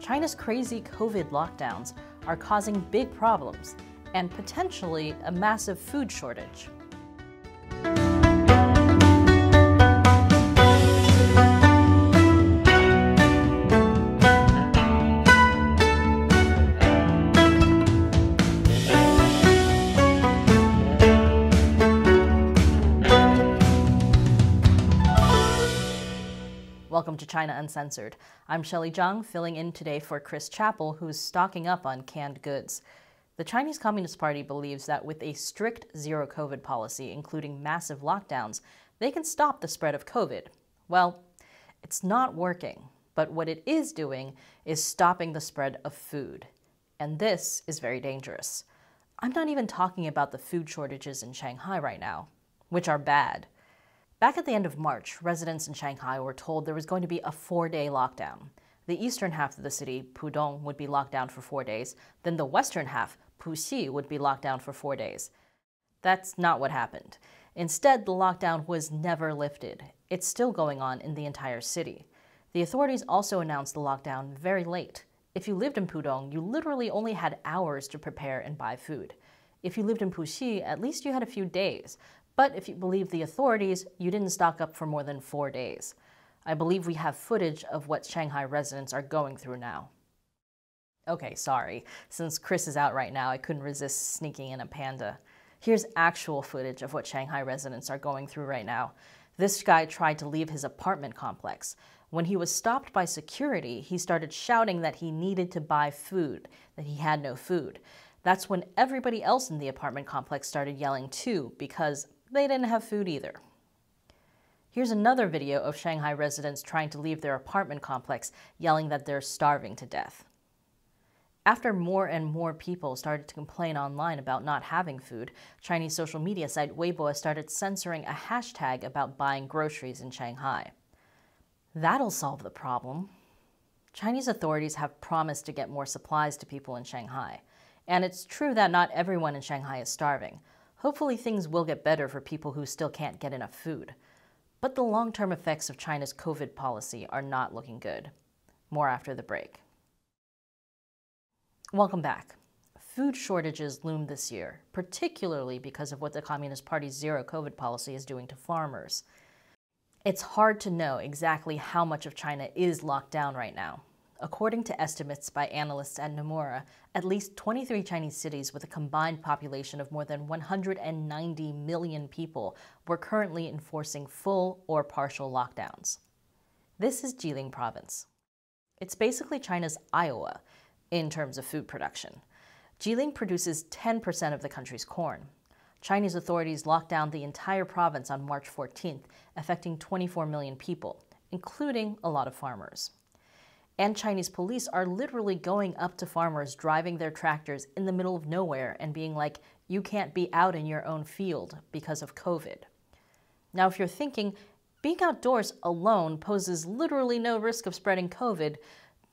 China's crazy COVID lockdowns are causing big problems and potentially a massive food shortage. Welcome to China Uncensored. I'm Shelley Zhang, filling in today for Chris Chappell, who's stocking up on canned goods. The Chinese Communist Party believes that with a strict zero-COVID policy, including massive lockdowns, they can stop the spread of COVID. Well, it's not working, but what it is doing is stopping the spread of food. And this is very dangerous. I'm not even talking about the food shortages in Shanghai right now, which are bad. Back at the end of March, residents in Shanghai were told there was going to be a 4-day lockdown. The eastern half of the city, Pudong, would be locked down for 4 days. Then the western half, Puxi, would be locked down for 4 days. That's not what happened. Instead, the lockdown was never lifted. It's still going on in the entire city. The authorities also announced the lockdown very late. If you lived in Pudong, you literally only had hours to prepare and buy food. If you lived in Puxi, at least you had a few days. But if you believe the authorities, you didn't stock up for more than 4 days. I believe we have footage of what Shanghai residents are going through now. Okay, sorry. Since Chris is out right now, I couldn't resist sneaking in a panda. Here's actual footage of what Shanghai residents are going through right now. This guy tried to leave his apartment complex. When he was stopped by security, he started shouting that he needed to buy food, that he had no food. That's when everybody else in the apartment complex started yelling too, because they didn't have food either. Here's another video of Shanghai residents trying to leave their apartment complex, yelling that they're starving to death. After more and more people started to complain online about not having food, Chinese social media site Weibo started censoring a hashtag about buying groceries in Shanghai. That'll solve the problem. Chinese authorities have promised to get more supplies to people in Shanghai. And it's true that not everyone in Shanghai is starving. Hopefully things will get better for people who still can't get enough food. But the long-term effects of China's COVID policy are not looking good. More after the break. Welcome back. Food shortages loom this year, particularly because of what the Communist Party's zero-COVID policy is doing to farmers. It's hard to know exactly how much of China is locked down right now. According to estimates by analysts at Nomura, at least 23 Chinese cities with a combined population of more than 190 million people were currently enforcing full or partial lockdowns. This is Jilin province. It's basically China's Iowa in terms of food production. Jilin produces 10% of the country's corn. Chinese authorities locked down the entire province on March 14th, affecting 24 million people, including a lot of farmers. And Chinese police are literally going up to farmers driving their tractors in the middle of nowhere and being like, you can't be out in your own field because of COVID. Now, if you're thinking, being outdoors alone poses literally no risk of spreading COVID,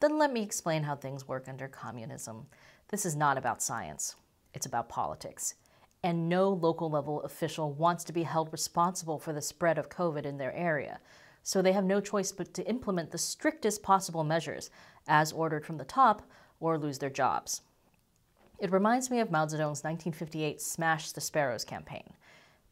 then let me explain how things work under communism. This is not about science. It's about politics. And no local level official wants to be held responsible for the spread of COVID in their area. So they have no choice but to implement the strictest possible measures, as ordered from the top, or lose their jobs. It reminds me of Mao Zedong's 1958 Smash the Sparrows campaign.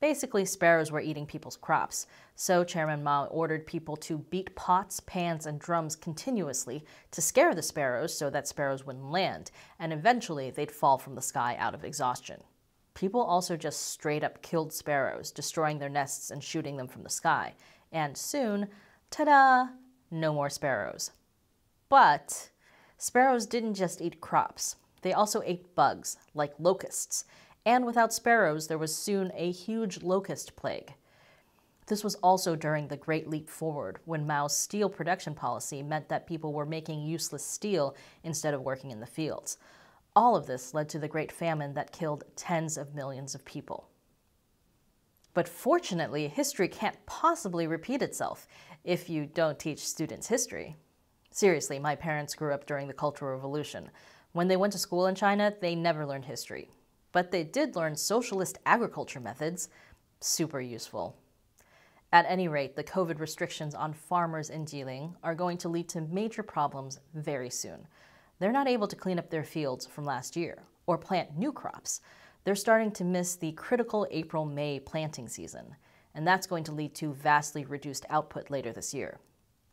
Basically, sparrows were eating people's crops, so Chairman Mao ordered people to beat pots, pans, and drums continuously to scare the sparrows so that sparrows wouldn't land, and eventually they'd fall from the sky out of exhaustion. People also just straight up killed sparrows, destroying their nests and shooting them from the sky. And soon, ta-da, no more sparrows. But sparrows didn't just eat crops. They also ate bugs, like locusts. And without sparrows, there was soon a huge locust plague. This was also during the Great Leap Forward, when Mao's steel production policy meant that people were making useless steel instead of working in the fields. All of this led to the Great Famine that killed tens of millions of people. But fortunately, history can't possibly repeat itself if you don't teach students history. Seriously, my parents grew up during the Cultural Revolution. When they went to school in China, they never learned history. But they did learn socialist agriculture methods. Super useful. At any rate, the COVID restrictions on farmers in Jilin are going to lead to major problems very soon. they're not able to clean up their fields from last year or plant new crops. They're starting to miss the critical April-May planting season, and that's going to lead to vastly reduced output later this year.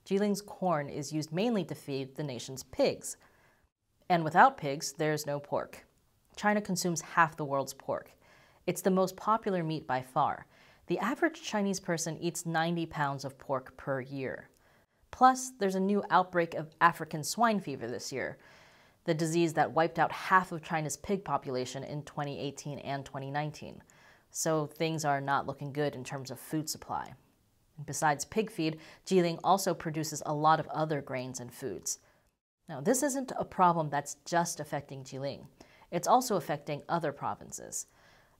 Jiling's corn is used mainly to feed the nation's pigs. And without pigs, there's no pork. China consumes half the world's pork. It's the most popular meat by far. The average Chinese person eats 90 pounds of pork per year. Plus, there's a new outbreak of African swine fever this year, the disease that wiped out half of China's pig population in 2018 and 2019. So things are not looking good in terms of food supply. Besides pig feed, Jiling also produces a lot of other grains and foods. Now, this isn't a problem that's just affecting Jiling. It's also affecting other provinces.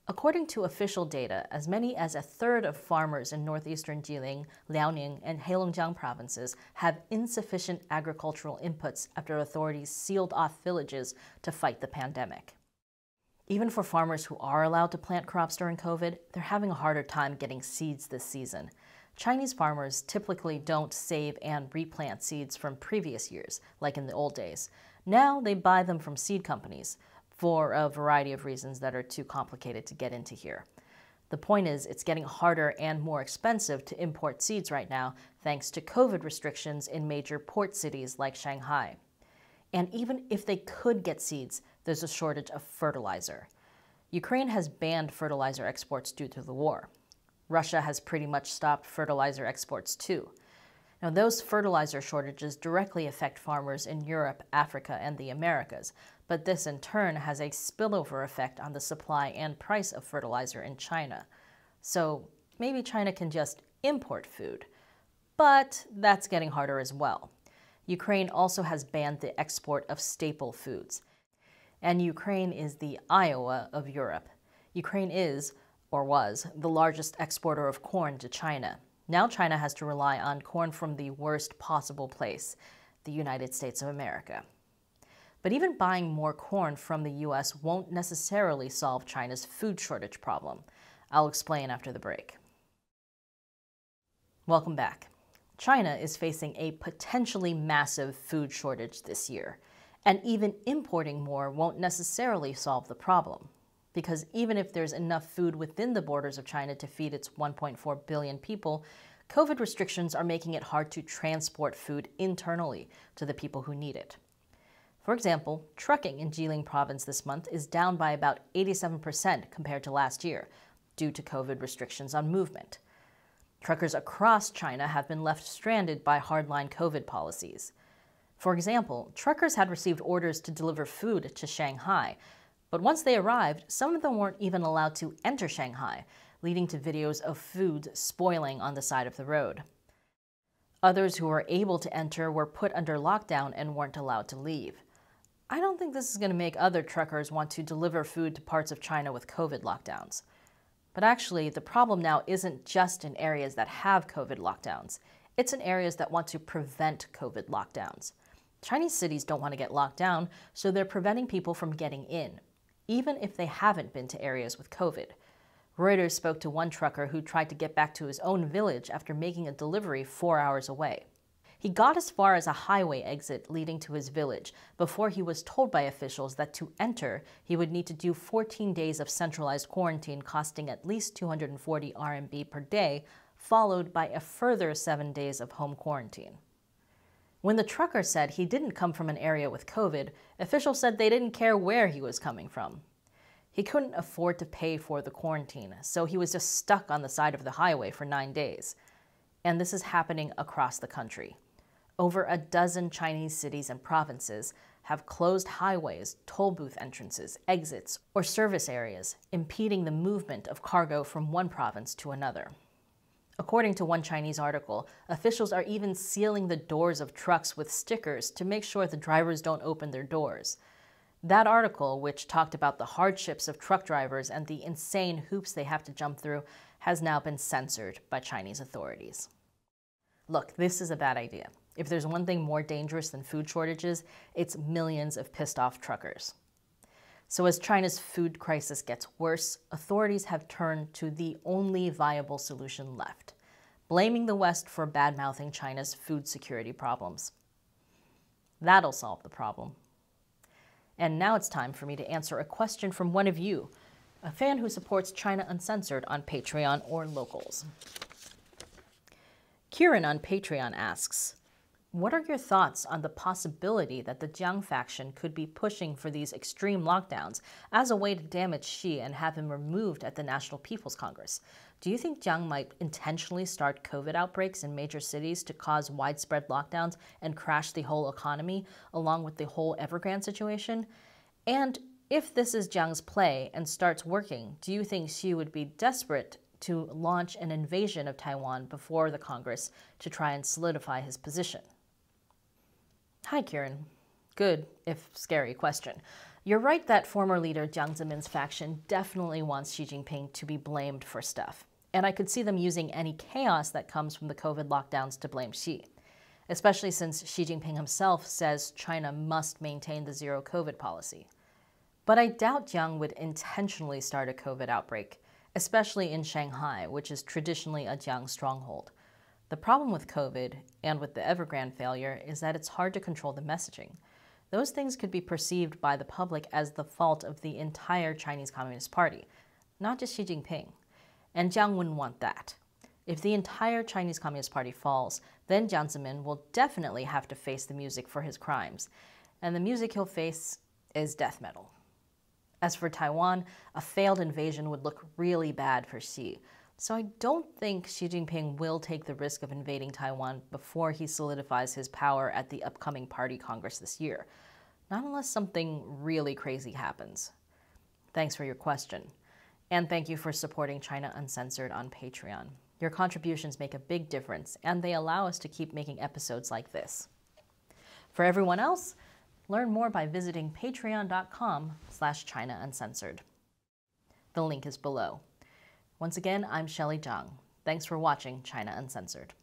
According to official data, as many as a third of farmers in northeastern Jiling, Liaoning, and Heilongjiang provinces have insufficient agricultural inputs after authorities sealed off villages to fight the pandemic. Even for farmers who are allowed to plant crops during COVID, they're having a harder time getting seeds this season. Chinese farmers typically don't save and replant seeds from previous years, like in the old days. Now they buy them from seed companies, for a variety of reasons that are too complicated to get into here. The point is, it's getting harder and more expensive to import seeds right now, thanks to COVID restrictions in major port cities like Shanghai. And even if they could get seeds, there's a shortage of fertilizer. Ukraine has banned fertilizer exports due to the war. Russia has pretty much stopped fertilizer exports too. Now, those fertilizer shortages directly affect farmers in Europe, Africa, and the Americas, but this in turn has a spillover effect on the supply and price of fertilizer in China. So maybe China can just import food, but that's getting harder as well. Ukraine also has banned the export of staple foods. And Ukraine is the Iowa of Europe. Ukraine is, or was, the largest exporter of corn to China. Now China has to rely on corn from the worst possible place, the United States of America. But even buying more corn from the U.S. won't necessarily solve China's food shortage problem. I'll explain after the break. Welcome back. China is facing a potentially massive food shortage this year, and even importing more won't necessarily solve the problem. Because even if there's enough food within the borders of China to feed its 1.4 billion people, COVID restrictions are making it hard to transport food internally to the people who need it. For example, trucking in Jiling province this month is down by about 87% compared to last year, due to COVID restrictions on movement. Truckers across China have been left stranded by hardline COVID policies. For example, truckers had received orders to deliver food to Shanghai, but once they arrived, some of them weren't even allowed to enter Shanghai, leading to videos of food spoiling on the side of the road. Others who were able to enter were put under lockdown and weren't allowed to leave. I don't think this is going to make other truckers want to deliver food to parts of China with COVID lockdowns. But actually, the problem now isn't just in areas that have COVID lockdowns. It's in areas that want to prevent COVID lockdowns. Chinese cities don't want to get locked down, so they're preventing people from getting in, even if they haven't been to areas with COVID. Reuters spoke to one trucker who tried to get back to his own village after making a delivery 4 hours away. He got as far as a highway exit leading to his village before he was told by officials that to enter, he would need to do 14 days of centralized quarantine costing at least 240 RMB per day, followed by a further 7 days of home quarantine. When the trucker said he didn't come from an area with COVID, officials said they didn't care where he was coming from. He couldn't afford to pay for the quarantine, so he was just stuck on the side of the highway for 9 days. And this is happening across the country. Over a dozen Chinese cities and provinces have closed highways, toll booth entrances, exits, or service areas, impeding the movement of cargo from one province to another. According to one Chinese article, officials are even sealing the doors of trucks with stickers to make sure the drivers don't open their doors. That article, which talked about the hardships of truck drivers and the insane hoops they have to jump through, has now been censored by Chinese authorities. Look, this is a bad idea. If there's one thing more dangerous than food shortages, it's millions of pissed-off truckers. So as China's food crisis gets worse, authorities have turned to the only viable solution left, blaming the West for bad-mouthing China's food security problems. That'll solve the problem. And now it's time for me to answer a question from one of you, a fan who supports China Uncensored on Patreon or Locals. Kieran on Patreon asks, what are your thoughts on the possibility that the Jiang faction could be pushing for these extreme lockdowns as a way to damage Xi and have him removed at the National People's Congress? Do you think Jiang might intentionally start COVID outbreaks in major cities to cause widespread lockdowns and crash the whole economy, along with the whole Evergrande situation? And if this is Jiang's play and starts working, do you think Xi would be desperate to launch an invasion of Taiwan before the Congress to try and solidify his position? Hi, Kieran. Good, if scary, question. You're right that former leader Jiang Zemin's faction definitely wants Xi Jinping to be blamed for stuff. And I could see them using any chaos that comes from the COVID lockdowns to blame Xi, especially since Xi Jinping himself says China must maintain the zero COVID policy. But I doubt Jiang would intentionally start a COVID outbreak, especially in Shanghai, which is traditionally a Jiang stronghold. The problem with COVID and with the Evergrande failure is that it's hard to control the messaging. Those things could be perceived by the public as the fault of the entire Chinese Communist Party, not just Xi Jinping. And Jiang wouldn't want that. If the entire Chinese Communist Party falls, then Jiang Zemin will definitely have to face the music for his crimes. And the music he'll face is death metal. As for Taiwan, a failed invasion would look really bad for Xi. So I don't think Xi Jinping will take the risk of invading Taiwan before he solidifies his power at the upcoming Party Congress this year. Not unless something really crazy happens. Thanks for your question. And thank you for supporting China Uncensored on Patreon. Your contributions make a big difference, and they allow us to keep making episodes like this. For everyone else, learn more by visiting patreon.com/China Uncensored. The link is below. Once again, I'm Shelley Zhang. Thanks for watching China Uncensored.